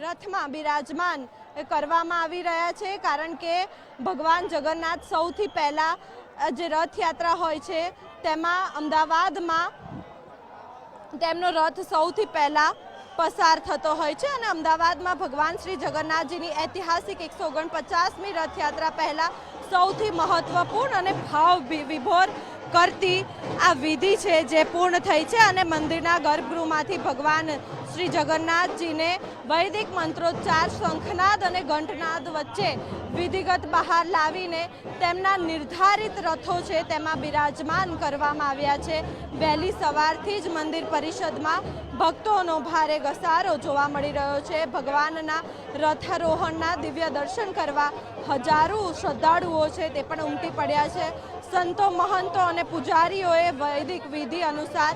રથમાં બિરાજમાન કરવામાં આવી રહ્યા છે, કારણ કે ભગવાન જગન્નાથ સૌથી પહેલા જે રથયાત્રા હોય છે તેમાં અમદાવાદમાં તેમનો રથ સૌથી પહેલા પસાર થતો હોય છે અને અમદાવાદમાં ભગવાન શ્રી જગન્નાથજીની ઐતિહાસિક 149મી રથયાત્રા પહેલા સૌથી મહત્વપૂર્ણ અને ભાવ વિભોર કરતી આ વિધિ છે જે પૂર્ણ થઈ છે અને મંદિરના ગર્ભગૃહમાંથી ભગવાન શ્રી જગન્નાથજીને વૈદિક મંત્રોચ્ચાર, શંખનાદ અને ઘંટનાદ વચ્ચે વિધિગત બહાર લાવીને તેમના નિર્ધારિત રથો છે તેમાં બિરાજમાન કરવામાં આવ્યા છે। વહેલી સવારથી જ મંદિર પરિષદમાં ભક્તોનો ભારે ઘસારો જોવા મળી રહ્યો છે। ભગવાનના રથારોહણના દિવ્ય દર્શન કરવા હજારો શ્રદ્ધાળુઓ છે તે પણ ઉમટી પડ્યા છે। સંતો, મહંતો અને પૂજારીઓએ વૈદિક વિધિ અનુસાર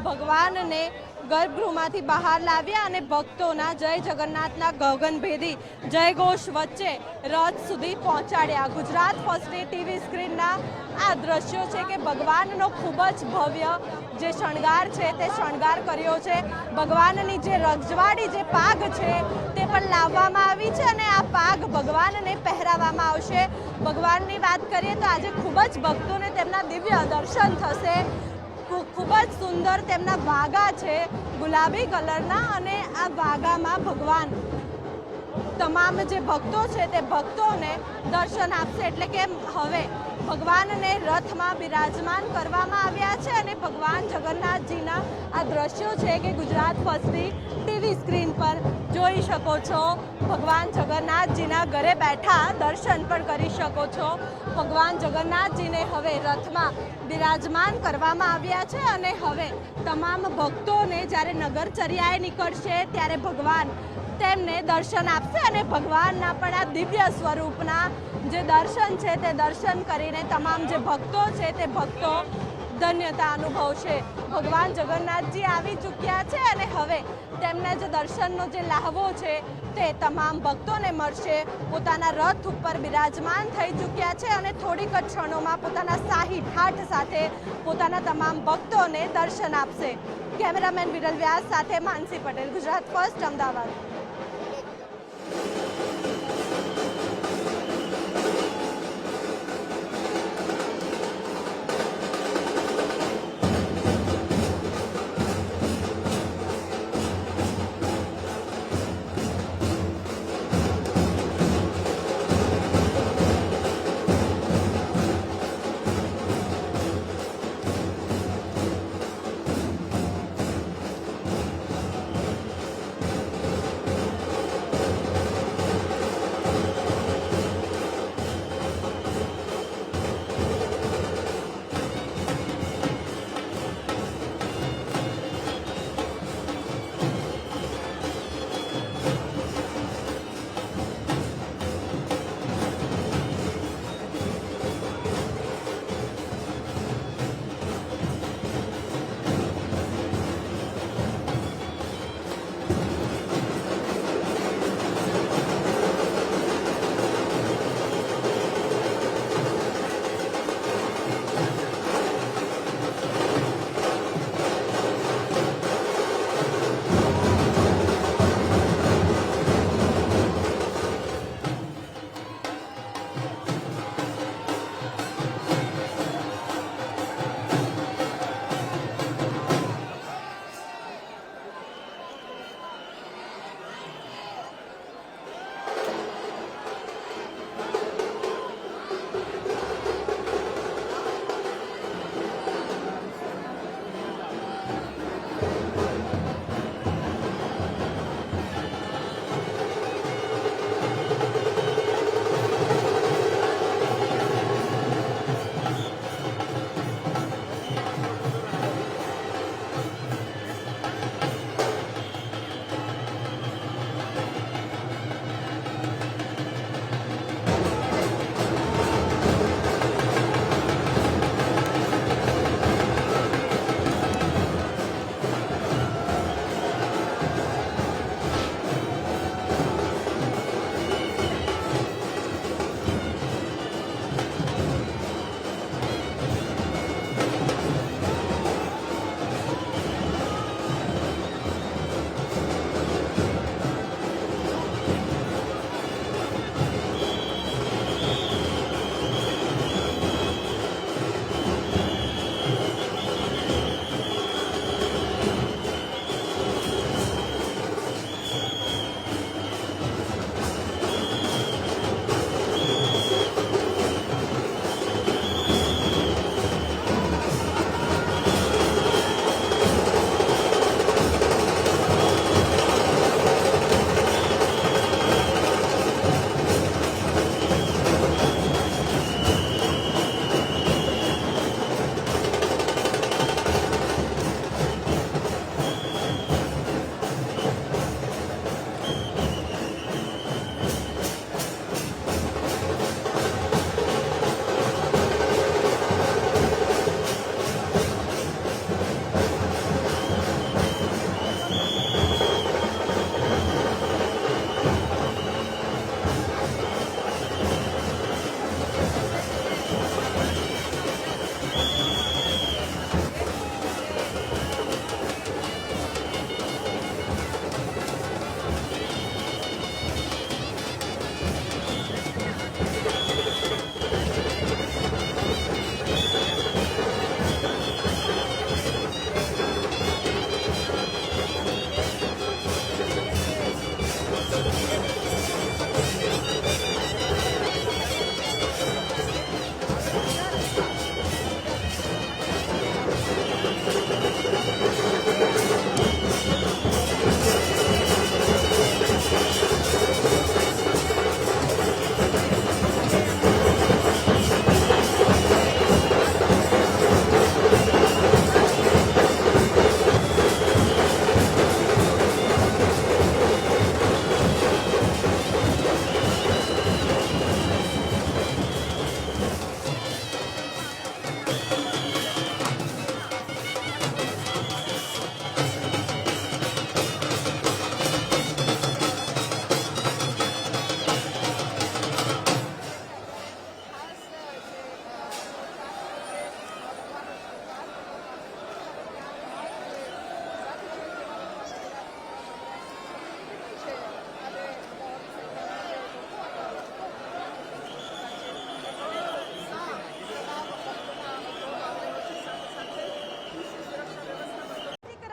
ભગવાનને ગર્ભગૃહમાંથી બહાર લાવ્યા અને ભક્તોના જય જગન્નાથના ગગનભેદી જયઘોષ વચ્ચે રથ સુધી પહોંચાડ્યા। ગુજરાત ફર્સ્ટની ટીવી સ્ક્રીનના આ દ્રશ્યો છે કે ભગવાનનો ખૂબ જ ભવ્ય જે શણગાર છે તે શણગાર કર્યો છે। ભગવાનની જે રજવાડી જે પાગ છે તે પણ લાવવામાં આવી છે અને આ પાગ ભગવાનને પહેરાવવામાં આવશે। ભગવાનની વાત કરીએ તો આજે ખૂબ જ ભક્તોને તેમના દિવ્ય દર્શન થશે। ખૂબ જ સુંદર તેમના વાઘા છે ગુલાબી કલરના અને આ વાઘામાં ભગવાન તમામ જે ભક્તો છે તે ભક્તોને દર્શન આપશે। એટલે કે હવે ભગવાનને રથમાં બિરાજમાન કરવામાં આવ્યા છે અને ભગવાન જગન્નાથજીના આ દ્રશ્યો છે કે ગુજરાત ફર્સ્ટની ટીવી સ્ક્રીન પર જોઈ શકો છો। ભગવાન જગન્નાથજીના ઘરે બેઠા દર્શન પણ કરી શકો છો। ભગવાન જગન્નાથજીને હવે રથમાં બિરાજમાન કરવામાં આવ્યા છે અને હવે તમામ ભક્તોને જ્યારે નગરચર્યાએ નીકળશે ત્યારે ભગવાન તેમને દર્શન આપશે અને ભગવાનના પણ આ દિવ્ય સ્વરૂપના જે દર્શન છે તે દર્શન કરીને તમામ જે ભક્તો છે તે ભક્તો ધન્યતા અનુભવશે। ભગવાન જગન્નાથજી આવી ચૂક્યા છે અને હવે તેમના જે દર્શનનો જે લાહવો છે તે તમામ ભક્તોને મળશે। પોતાના રથ ઉપર બિરાજમાન થઈ ચૂક્યા છે અને થોડીક જ ક્ષણોમાં પોતાના શાહી ઠાઠ સાથે પોતાના તમામ ભક્તોને દર્શન આપશે। કેમેરામેન વિરલ વ્યાસ સાથે માનસી પટેલ, ગુજરાત ફર્સ્ટ, અમદાવાદ।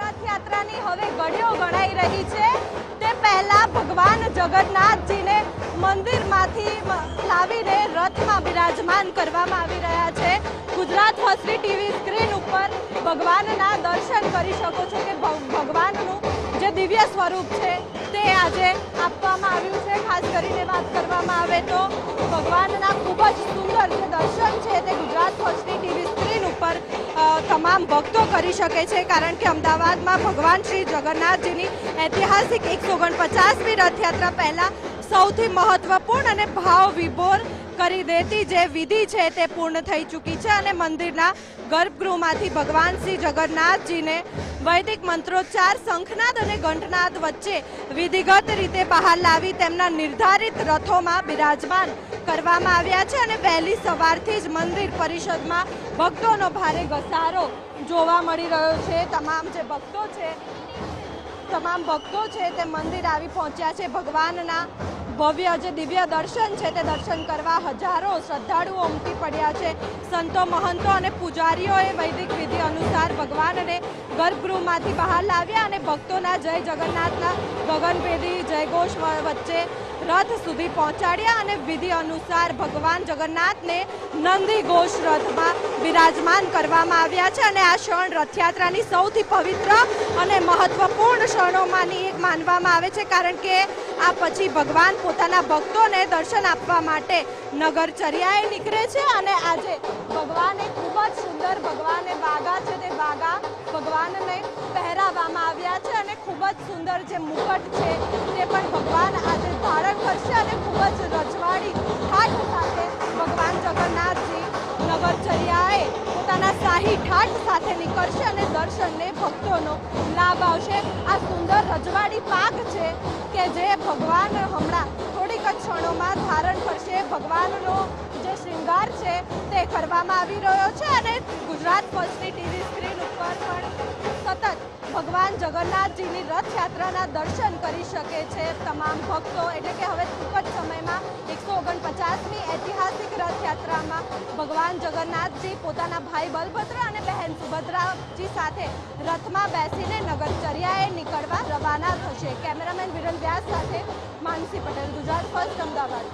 રથયાત્રાની હવે ઘડીઓ ગણાઈ રહી છે તે પહેલા ભગવાન જગન્નાથજીને મંદિરમાંથી લાવીને રથમાં બિરાજમાન કરવામાં આવી રહ્યા છે. ગુજરાત ફર્સ્ટ ટીવી સ્ક્રીન ઉપર ભગવાનના દર્શન કરી શકો છો કે ભગવાનનું જે દિવ્ય સ્વરૂપ છે તે આજે આપવામાં આવ્યું છે. ખાસ કરીને વાત કરવામાં આવે તો ભગવાનના ખૂબ જ સુંદર જે દર્શન છે તે ગુજરાત ફર્સ્ટ ટીવી સ્ક્રીન ઉપર તમામ ભક્તો કરી શકે છે, કારણ કે અમદાવાદમાં ભગવાન શ્રી જગન્નાથજીની ઐતિહાસિક 149મી રથયાત્રા પહેલા સૌથી મહત્વપૂર્ણ અને ભાવ વિભોર કરી દેતી જે વિધિ છે તે પૂર્ણ થઈ ચૂકી છે અને મંદિરના ગર્ભગૃહમાંથી ભગવાન શ્રી જગન્નાથજીને વૈદિક મંત્રોચ્ચાર, શંખનાદ અને ઘંટનાદ વચ્ચે વિધિગત રીતે બહાર લાવી તેમના નિર્ધારિત રથોમાં બિરાજમાન કરવામાં આવ્યા છે અને વહેલી સવારથી જ મંદિર પરિષદમાં ભક્તોનો ભારે ઘસારો જોવા મળી રહ્યો છે. તમામ ભક્તો છે તે મંદિર આવી પહોંચ્યા છે. ભગવાનના ભવ્ય જે દિવ્ય દર્શન છે તે દર્શન કરવા હજારો શ્રદ્ધાળુઓ ઉમટી પડ્યા છે. સંતો, મહંતો અને પૂજારીઓએ વૈદિક વિધિ અનુસાર ભગવાનને ગર્ભગૃહમાંથી બહાર લાવ્યા અને ભક્તોના જય જગન્નાથના ગગનભેદી જયઘોષ વચ્ચે રથ સુધી પહોંચાડ્યા અને વિધિ અનુસાર ભગવાન જગન્નાથને નંદી ઘોષ રથમાં બિરાજમાન કરવામાં આવ્યા છે અને આ ક્ષણ રથયાત્રાની સૌથી પવિત્ર અને મહત્વપૂર્ણ ક્ષણોમાંની એક માનવામાં આવે છે, કારણ કે આ પછી ભગવાન પોતાના ભક્તોને દર્શન આપવા માટે નગરચર્યાએ નીકળે છે અને આજે ભગવાને ખૂબ જ સુંદર ભગવાને વાઘા છે તે વાઘા ભગવાનને પહેરાવવામાં આવ્યા છે અને ખૂબ જ સુંદર જે મુકટ છે તે પણ ભગવાન આજે ધારણ કરશે અને ખૂબ જ રજવાડી ઠાઠ સાથે ભગવાન જગન્નાથજી નગરચર્યાએ પોતાના શાહી ઠાઠ સાથે નીકળશે અને દર્શનને ભક્તોનો લાભ આવશે. આ સુંદર રજવાડી પાક છે કે જે ભગવાન હમણાં થોડીક જ ક્ષણોમાં ધારણ કરશે. ભગવાનનો જે શૃંગાર છે તે કરવામાં આવી રહ્યો છે અને ગુજરાત ફર્સ્ટની ટીવી સ્ક્રીન ઉપર પણ સતત ભગવાન જગન્નાથજીની રથયાત્રાના દર્શન કરી શકે છે તમામ ભક્તો. એટલે કે હવે ટૂંક જ સમયમાં 149મી ઐતિહાસિક રથયાત્રામાં ભગવાન જગન્નાથજી પોતાના ભાઈ બલભદ્ર અને બહેન સુભદ્રાજી સાથે રથમાં બેસીને નગરચર્યાએ નીકળવા રવાના થશે. કેમેરામેન વિરલ વ્યાસ સાથે માનસી પટેલ, ગુજરાત ફર્સ્ટ, અમદાવાદ.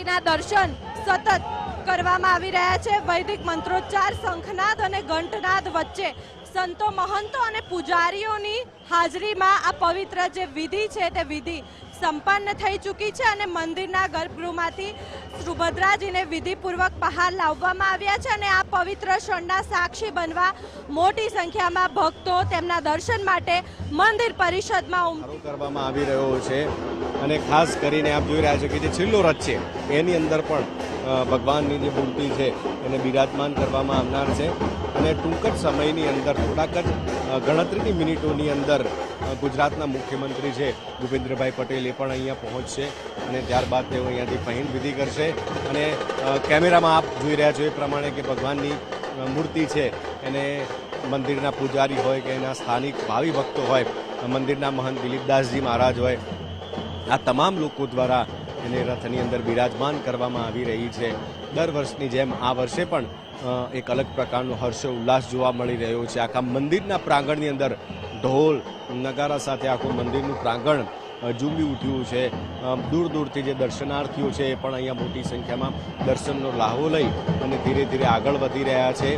માતાજીના દર્શન સતત કરવામાં આવી રહ્યા છે। વૈદિક મંત્રોચ્ચાર, શંખનાદ અને ઘંટનાદ વચ્ચે સંતો, મહંતો અને પૂજારીઓની હાજરીમાં આ પવિત્ર જે વિધિ છે તે વિધિ સંપન્ન થઈ ચૂકી છે અને મંદિરના ગર્ભગૃહમાંથી સુભદ્રાજીને વિધિપૂર્વક બહાર લાવવામાં આવ્યા છે અને આ પવિત્ર ક્ષણના સાક્ષી બનવા મોટી સંખ્યામાં ભક્તો તેમના દર્શન માટે મંદિર પરિષદમાં કરવામાં આવી રહ્યો છે। અને ખાસ કરીને આપ જોઈ રહ્યા છો કે જે છેલ્લો રથ છે એની અંદર પણ ભગવાનની જે મૂર્તિ છે એને બિરાજમાન કરવામાં આવનાર છે અને ટૂંક જ સમયની અંદર થોડાક જ ગણતરીની મિનિટોની અંદર ગુજરાતના મુખ્યમંત્રી છે ભૂપેન્દ્રભાઈ પટેલ એ પણ અહીંયા પહોંચશે અને ત્યારબાદ તેઓ અહીંયાથી પહેન વિધિ કરશે અને કેમેરામાં આપ જોઈ રહ્યા છો એ પ્રમાણે કે ભગવાનની મૂર્તિ છે એને મંદિરના પૂજારી હોય કે એના સ્થાનિક ભાવિ ભક્તો હોય, મંદિરના મહંત દિલીપદાસજી મહારાજ હોય, આ તમામ લોકો દ્વારા એને રથની અંદર બિરાજમાન કરવામાં આવી રહી છે। દર વર્ષની જેમ આ વર્ષે પણ એક અલગ પ્રકારનો હર્ષ ઉલ્લાસ જોવા મળી રહ્યો છે। આખા મંદિરના પ્રાંગણની અંદર ઢોલ નગારા સાથે આખું મંદિરનું પ્રાંગણ ઝૂમી ઉઠ્યું છે। દૂર દૂરથી જે દર્શનાર્થીઓ છે એ પણ અહીંયા મોટી સંખ્યામાં દર્શનનો લાહવો લઈ અને ધીરે ધીરે આગળ વધી રહ્યા છે।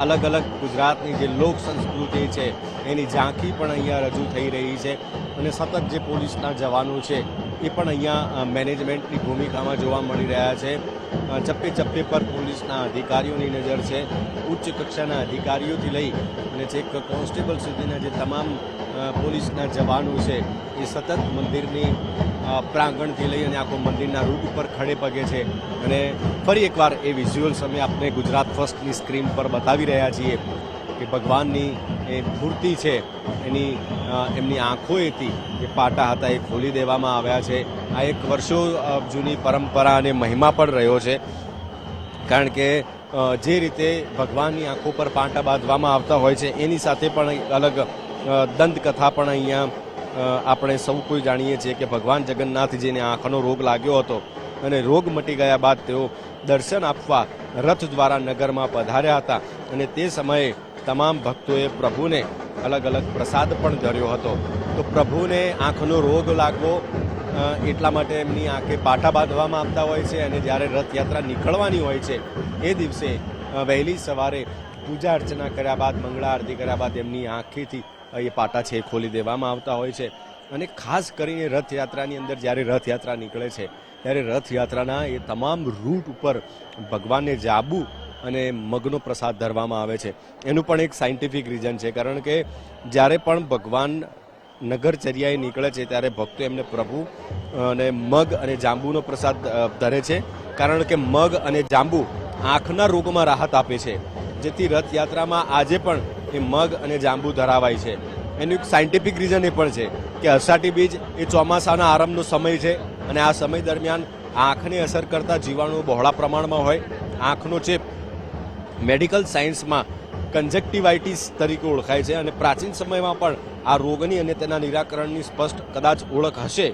અલગ અલગ ગુજરાતની જે લોક સંસ્કૃતિ છે એની ઝાંખી પણ અહીંયા રજૂ થઈ રહી છે અને સતત જે પોલીસના જવાનો છે એ પણ અહીંયા મેનેજમેન્ટની ભૂમિકામાં જોવા મળી રહ્યા છે। ચપ્પે ચપ્પે પર પોલીસના અધિકારીઓની નજર છે। ઉચ્ચ કક્ષાના અધિકારીઓથી લઈ અને છેક કોન્સ્ટેબલ સુધીના જે તમામ પોલીસના જવાનો છે એ સતત મંદિરની પ્રાંગણથી લઈ અને આખો મંદિરના રૂટ ઉપર ખડે પગે છે અને ફરી એકવાર એ વિઝ્યુઅલ્સ અમે આપને ગુજરાત ફર્સ્ટની સ્ક્રીન પર બતાવી રહ્યા છીએ કે ભગવાનની એ મૂર્તિ છે એમની આંખોએથી જે પાટા હતા એ ખોલી દેવામાં આવ્યા છે। આ એક વર્ષો જૂની પરંપરા અને મહિમા પણ રહ્યો છે કારણ કે જે રીતે ભગવાનની આંખો પર પાટા બાંધવામાં આવતા હોય છે એની સાથે પણ અલગ દંતકથા પણ અહીંયા આપણે સૌ કોઈ જાણીએ છીએ કે ભગવાન જગન્નાથજીને આંખનો રોગ લાગ્યો હતો અને રોગ મટી ગયા બાદ તેઓ દર્શન આપવા રથ દ્વારા નગરમાં પધાર્યા હતા અને તે સમયે તમામ ભક્તોએ પ્રભુને અલગ અલગ પ્રસાદ પણ ધર્યો હતો। તો પ્રભુને આંખનો રોગ લાગવો એટલા માટે એમની આંખે પાટા બાંધવામાં આવતા હોય છે અને જ્યારે રથયાત્રા નીકળવાની હોય છે એ દિવસે વહેલી સવારે પૂજા અર્ચના કર્યા બાદ, મંગળા આરતી કર્યા બાદ એમની આંખેથી એ પાટા છે એ ખોલી દેવામાં આવતા હોય છે। અને ખાસ કરીને રથયાત્રાની અંદર જ્યારે રથયાત્રા નીકળે છે ત્યારે રથયાત્રાના એ તમામ રૂટ ઉપર ભગવાનને જાંબુ અને મગનો પ્રસાદ ધરવામાં આવે છે। એનું પણ એક સાયન્ટિફિક રીઝન છે કારણ કે જ્યારે પણ ભગવાન નગરચર્યાએ નીકળે છે ત્યારે ભક્તો એમને પ્રભુ અને મગ અને જાંબુનો પ્રસાદ ધરે છે કારણ કે મગ અને જાંબુ આંખના રોગમાં રાહત આપે છે, જેથી રથયાત્રામાં આજે પણ એ મગ અને જાંબુ ધરાવાય છે। એનું એક સાયન્ટિફિક રીઝન એ પણ છે કે અષાઢી બીજ એ ચોમાસાના આરંભનો સમય છે અને આ સમય દરમિયાન આંખને અસર કરતા જીવાણુઓ બહોળા પ્રમાણમાં હોય। આંખનો ચેપ મેડિકલ સાયન્સમાં કંજક્ટિવાઇટિસ તરીકે ઓળખાય છે અને પ્રાચીન સમયમાં પણ આ રોગની અને તેના નિરાકરણની સ્પષ્ટ કદાચ ઓળખ હશે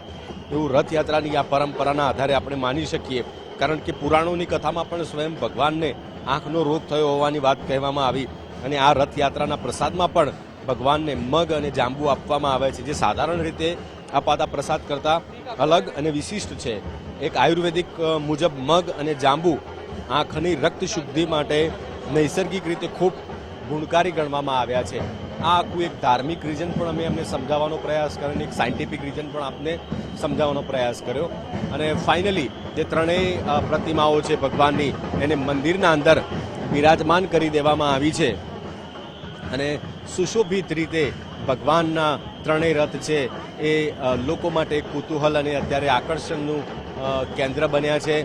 એવું રથયાત્રાની આ પરંપરાના આધારે આપણે માની શકીએ કારણ કે પુરાણોની કથામાં પણ સ્વયં ભગવાનને આંખનો રોગ થયો હોવાની વાત કહેવામાં આવી અને આ રથયાત્રાના પ્રસાદમાં પણ ભગવાનને મગ અને જાંબુ આપવામાં આવે છે જે સાધારણ રીતે અપાતા પ્રસાદ કરતાં અલગ અને વિશિષ્ટ છે। એક આયુર્વેદિક મુજબ મગ અને જાંબુ આંખની રક્ત શુદ્ધિ માટે નૈસર્ગિક રીતે ખૂબ ગુણકારી ગણવામાં આવ્યા છે। આ આખું એક ધાર્મિક રીઝન પણ અમે એમને સમજાવવાનો પ્રયાસ કર્યો અને એક સાયન્ટિફિક રીઝન પણ આપને સમજાવવાનો પ્રયાસ કર્યો અને ફાઇનલી જે ત્રણેય પ્રતિમાઓ છે ભગવાનની એને મંદિરના અંદર બિરાજમાન કરી દેવામાં આવી છે અને સુશોભિત રીતે ભગવાનના ત્રણેય રથ છે એ લોકો માટે કુતૂહલ અને અત્યારે આકર્ષણનું કેન્દ્ર બન્યા છે।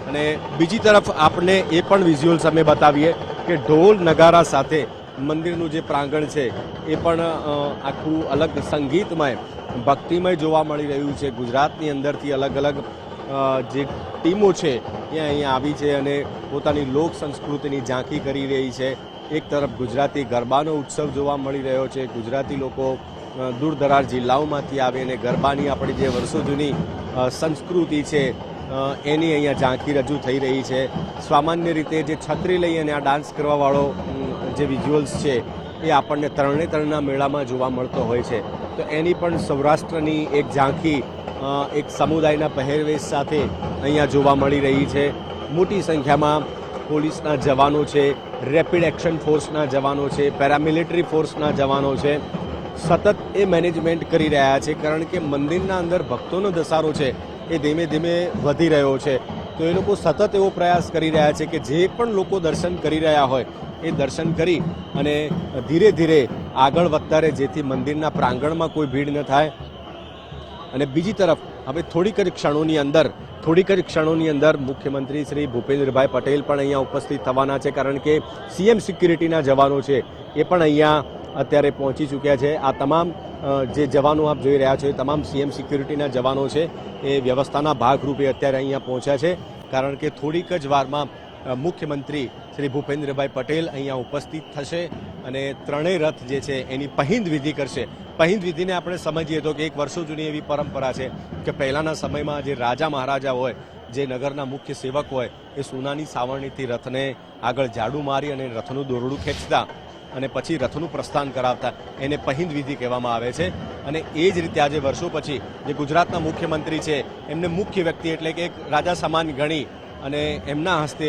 અને બીજી તરફ આપણે એ પણ વિઝ્યુઅલ્સ અમે બતાવીએ કે ઢોલ નગારા સાથે મંદિરનું જે પ્રાંગણ છે એ પણ આખું અલગ સંગીતમય ભક્તિમય જોવા મળી રહ્યું છે। ગુજરાતની અંદરથી અલગ અલગ જે ટીમો છે એ અહીંયા આવી છે અને પોતાની લોક સંસ્કૃતિની ઝાંખી કરી રહી છે। એક તરફ ગુજરાતી ગરબાનો ઉત્સવ જોવા મળી રહ્યો છે। ગુજરાતી લોકો દૂર દરાજ જિલ્લાઓમાંથી આવી અને ગરબાની આપણી જે વર્ષો જૂની સંસ્કૃતિ છે એની અહીંયા ઝાંખી રજૂ થઈ રહી છે। સામાન્ય રીતે જે છત્રી લઈ અને આ ડાન્સ કરવાવાળો જે વિઝ્યુઅલ્સ છે એ આપણને તરણેતરના મેળામાં જોવા મળતો હોય છે, તો એની પણ સૌરાષ્ટ્રની એક ઝાંખી એક સમુદાયના પહેરવેશ સાથે અહીંયા જોવા મળી રહી છે. મોટી સંખ્યામાં પોલીસના જવાનો છે, રેપિડ એક્શન ફોર્સના જવાનો છે, પેરામિલિટરી ફોર્સના જવાનો છે. સતત એ મેનેજમેન્ટ કરી રહ્યા છે, કારણ કે મંદિરના અંદર ભક્તોનો ધસારો છે એ ધીમે ધીમે વધી રહ્યો છે. તો એ લોકો સતત એવો પ્રયાસ કરી રહ્યા છે કે જે પણ લોકો દર્શન કરી રહ્યા હોય એ દર્શન કરી અને ધીરે ધીરે આગળ વધતા રહે, જેથી મંદિરના પ્રાંગણમાં કોઈ ભીડ ન થાય. અને બીજી તરફ હવે થોડીક જ ક્ષણોની અંદર મુખ્યમંત્રી શ્રી ભૂપેન્દ્રભાઈ પટેલ પણ અહીંયા ઉપસ્થિત થવાના છે, કારણ કે સીએમ સિક્યુરિટીના જવાનો છે એ પણ અહીંયા અત્યારે પહોંચી ચૂક્યા છે. આ તમામ જે જવાનો આપ જોઈ રહ્યા છો એ તમામ સીએમ સિક્યુરિટીના જવાનો છે એ વ્યવસ્થાના ભાગરૂપે અત્યારે અહીંયા પહોંચ્યા છે, કારણ કે થોડીક જ વારમાં મુખ્યમંત્રી શ્રી ભૂપેન્દ્રભાઈ પટેલ અહીંયા ઉપસ્થિત થશે અને ત્રણેય રથ જે છે એની પહિંદ વિધિ કરશે. પહિંદ વિધિને આપણે સમજીએ તો કે એક વર્ષો જૂની એવી પરંપરા છે કે પહેલાંના સમયમાં જે રાજા મહારાજા હોય, જે નગરના મુખ્ય સેવક હોય, એ સોનાની સાવરણીથી રથને આગળ ઝાડુ મારી અને રથનું દોરડું ખેંચતા અને પછી રથનું પ્રસ્થાન કરાવતા. એને પહિંદ વિધિ કહેવામાં આવે છે. અને એ જ રીતે આજે વર્ષો પછી જે ગુજરાતના મુખ્યમંત્રી છે એમને મુખ્ય વ્યક્તિ એટલે કે એક રાજા સમાન ગણી અને એમના હસ્તે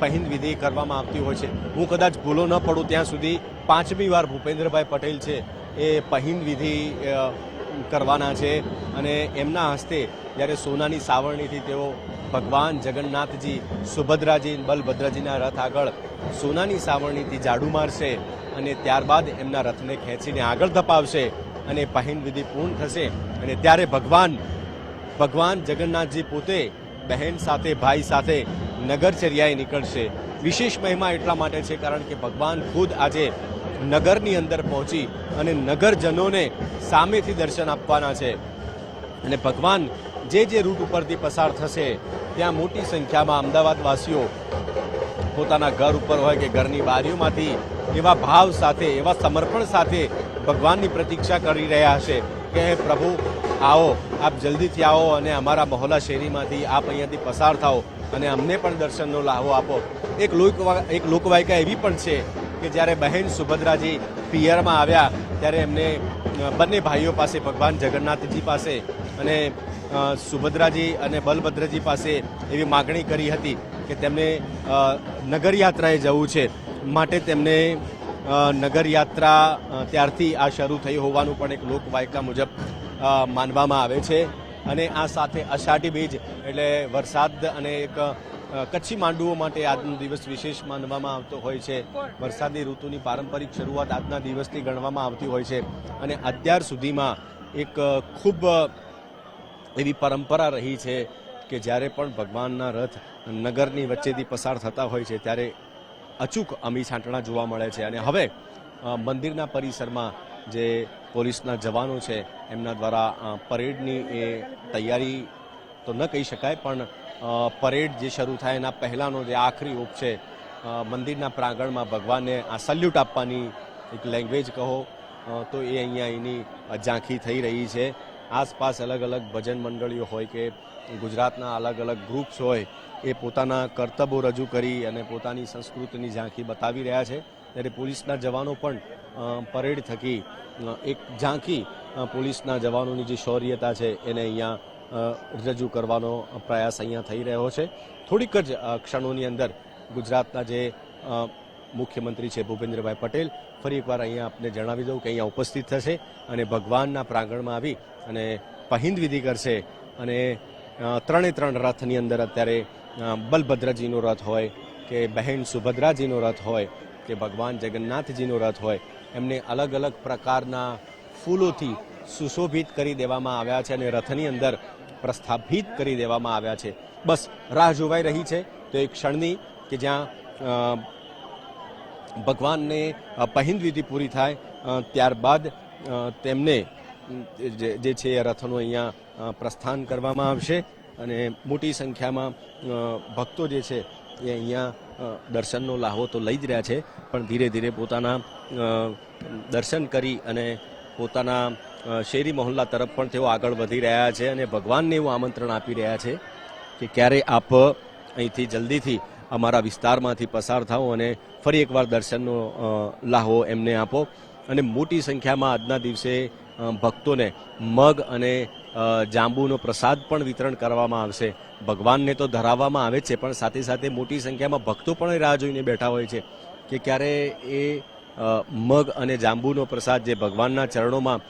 પહિંદ વિધિ કરવામાં આવતી હોય છે. હું કદાચ ભૂલો ન પડું ત્યાં સુધી 5મી વાર ભૂપેન્દ્રભાઈ પટેલ છે એ પહિંદ વિધિ કરવાના છે. અને એમના હસ્તે જ્યારે સોનાની સાવરણીથી તેઓ ભગવાન જગન્નાથજી, સુભદ્રાજી, બલભદ્રજીના રથ આગળ સોનાની સાવરણીથી ઝાડુ મારશે અને ત્યારબાદ એમના રથને ખેંચીને આગળ ધપાવશે અને પહિંદ વિધિ પૂર્ણ થશે. અને ત્યારે ભગવાન જગન્નાથજી પોતે બહેન સાથે, ભાઈ સાથે નગરચર્યાએ નીકળશે. વિશેષ મહિમા એટલા માટે છે કારણ કે ભગવાન ખુદ આજે નગરની અંદર પહોંચી અને નગરજનોને સામેથી દર્શન આપવાના છે. અને ભગવાન જે રૂટ ઉપરથી પસાર થશે ત્યાં મોટી સંખ્યામાં અમદાવાદવાસીઓ પોતાના ઘર ઉપર હોય કે ઘરની બારીઓમાંથી એવા ભાવ સાથે, એવા સમર્પણ સાથે ભગવાનની પ્રતીક્ષા કરી રહ્યા હશે કે હે પ્રભુ આવો, આપ જલ્દીથી આવો અને અમારા મહોલ્લા શેરીમાંથી આપ અહીંયાથી પસાર થાઓ અને અમને પણ દર્શનનો લાહવો આપો. એક લોકવાયકા એવી પણ છે કે જ્યારે બહેન સુભદ્રાજી પિયરમાં આવ્યા ત્યારે એમને બંને ભાઈઓ પાસે, ભગવાન જગન્નાથજી પાસે અને સુભદ્રાજી અને બલભદ્રજી પાસે એવી માગણી કરી હતી કે તેમને નગરયાત્રાએ જવું છે, માટે તેમને નગરયાત્રા ત્યારથી આ શરૂ થઈ હોવાનું પણ એક લોકવાયકા મુજબ માનવામાં આવે છે. અને આ સાથે અષાઢી બીજ એટલે વરસાદ અને એક કચ્છી માંડુઓ માટે આજનો દિવસ વિશેષ માનવામાં આવતો હોય છે. વરસાદની ઋતુની પારંપરિક શરૂઆત આજના દિવસથી ગણવામાં આવતી હોય છે. અને અત્યાર સુધીમાં એક ખૂબ એવી પરંપરા રહી છે કે જ્યારે પણ ભગવાનના રથ નગરની વચ્ચેથી પસાર થતા હોય છે ત્યારે અચૂક અમી છાંટણા જોવા મળે છે. અને હવે મંદિરના પરિસરમાં જે પોલીસના જવાનો છે એમના દ્વારા પરેડની એ તૈયારી તો ન કહી શકાય, પણ પરેડ જે શરૂ થાય એના પહેલાંનો જે આખરી ઓપ છે મંદિરના પ્રાંગણમાં ભગવાનને આ સલ્યુટ આપવાની એક લેંગ્વેજ કહો તો એ અહીંયા એની ઝાંખી થઈ રહી છે. આસપાસ અલગ અલગ ભજન મંડળીઓ હોય કે ગુજરાતના અલગ અલગ ગ્રુપ્સ હોય એ પોતાના કરતબો રજૂ કરી અને પોતાની સંસ્કૃતિની ઝાંખી બતાવી રહ્યા છે. ત્યારે પોલીસના જવાનો પણ પરેડ થકી એક ઝાંખી પોલીસના જવાનોની જે શૌર્યતા છે એને અહીંયા રજૂ કરવાનો પ્રયાસ અહીંયા થઈ રહ્યો છે. થોડીક જ ક્ષણોની અંદર ગુજરાતના જે મુખ્યમંત્રી છે ભૂપેન્દ્રભાઈ પટેલ ફરી એકવાર અહીંયા આપને જણાવી દઉં કે અહીંયા ઉપસ્થિત થશે અને ભગવાનના પ્રાંગણમાં આવી અને પહિંદ વિધિ કરશે. અને ત્રણ રથની અંદર અત્યારે બલભદ્રજીનો રથ હોય કે બહેન સુભદ્રાજીનો રથ હોય કે ભગવાન જગન્નાથજીનો રથ હોય, એમને અલગ અલગ પ્રકારના ફૂલોથી સુશોભિત કરી દેવામાં આવ્યા છે અને રથની અંદર પ્રસ્થાપિત કરી દેવામાં આવ્યા છે. બસ રાહ જોવાઈ રહી છે તો એક ક્ષણની કે જ્યાં ભગવાનને પહિંદ વિધિ પૂરી થાય ત્યારબાદ તેમને જે છે એ રથનું અહીંયા પ્રસ્થાન કરવામાં આવશે. અને મોટી સંખ્યામાં ભક્તો જે છે એ અહીંયા દર્શનનો લાહવો તો લઈ જ રહ્યા છે, પણ ધીરે ધીરે પોતાના દર્શન કરી અને પોતાના શેરી મહોલ્લા તરફ પણ તેઓ આગળ વધી રહ્યા છે અને ભગવાનને એવું આમંત્રણ આપી રહ્યા છે કે ક્યારે આપ અહીંથી જલ્દીથી અમારા વિસ્તારમાંથી પસાર થાઓ અને ફરી એકવાર દર્શનનો લાહવો એમને આપો. અને મોટી સંખ્યામાં આજના દિવસે ભક્તોને મગ અને જાંબુનો પ્રસાદ પણ વિતરણ કરવામાં આવશે. ભગવાનને તો ધરાવવામાં આવે છે, પણ સાથે સાથે મોટી સંખ્યામાં ભક્તો પણ રાહ જોઈને બેઠા હોય છે કે ક્યારે એ મગ અને જાંબુનો પ્રસાદ જે ભગવાનના ચરણોમાં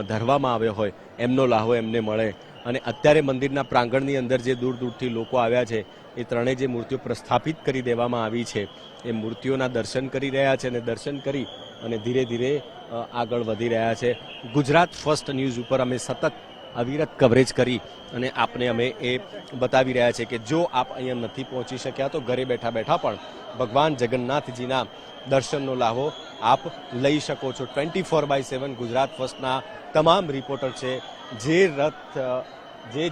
ધરવામાં આવ્યો હોય એમનો લાહો એમને મળે. અને અત્યારે મંદિરના પ્રાંગણની અંદર જે દૂર દૂરથી લોકો આવ્યા છે એ ત્રણેય જે મૂર્તિઓ પ્રસ્થાપિત કરી દેવામાં આવી છે એ મૂર્તિઓના દર્શન કરી રહ્યા છે અને દર્શન કરી અને ધીરે ધીરે આગળ વધી રહ્યા છે. ગુજરાત ફર્સ્ટ ન્યૂઝ ઉપર અમે સતત અવિરત કવરેજ કરી અને આપને અમે એ બતાવી રહ્યા છે કે જો આપ અહીંયા નથી પહોંચી શક્યા તો ઘરે બેઠા બેઠા પણ ભગવાન જગન્નાથજીના દર્શનનો લાહો આપ લઈ શકો છો. 24/7 ગુજરાત ફર્સ્ટના તમામ રિપોર્ટર છે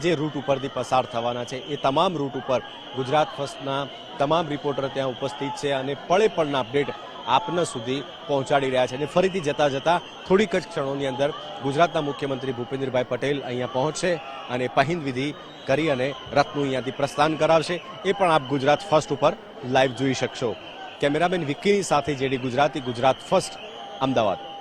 જે રૂટ ઉપરથી પસાર થવાના છે એ તમામ રૂટ ઉપર ગુજરાત ફર્સ્ટના તમામ રિપોર્ટર ત્યાં ઉપસ્થિત છે અને પળે પળના અપડેટ આપના સુધી પહોંચાડી રહ્યા છે. અને ફરીથી જતા જતા થોડીક જ ક્ષણોની અંદર ગુજરાતના મુખ્યમંત્રી ભૂપેન્દ્રભાઈ પટેલ અહીંયા પહોંચશે અને પહિંદ વિધિ કરી અને રથનું અહીંયાથી પ્રસ્થાન કરાવશે. એ પણ આપ ગુજરાત ફર્સ્ટ ઉપર લાઈવ જોઈ શકશો. કેમેરામેન વિક્કીની સાથે જેડી ગુજરાતી, ગુજરાત ફર્સ્ટ, અમદાવાદ.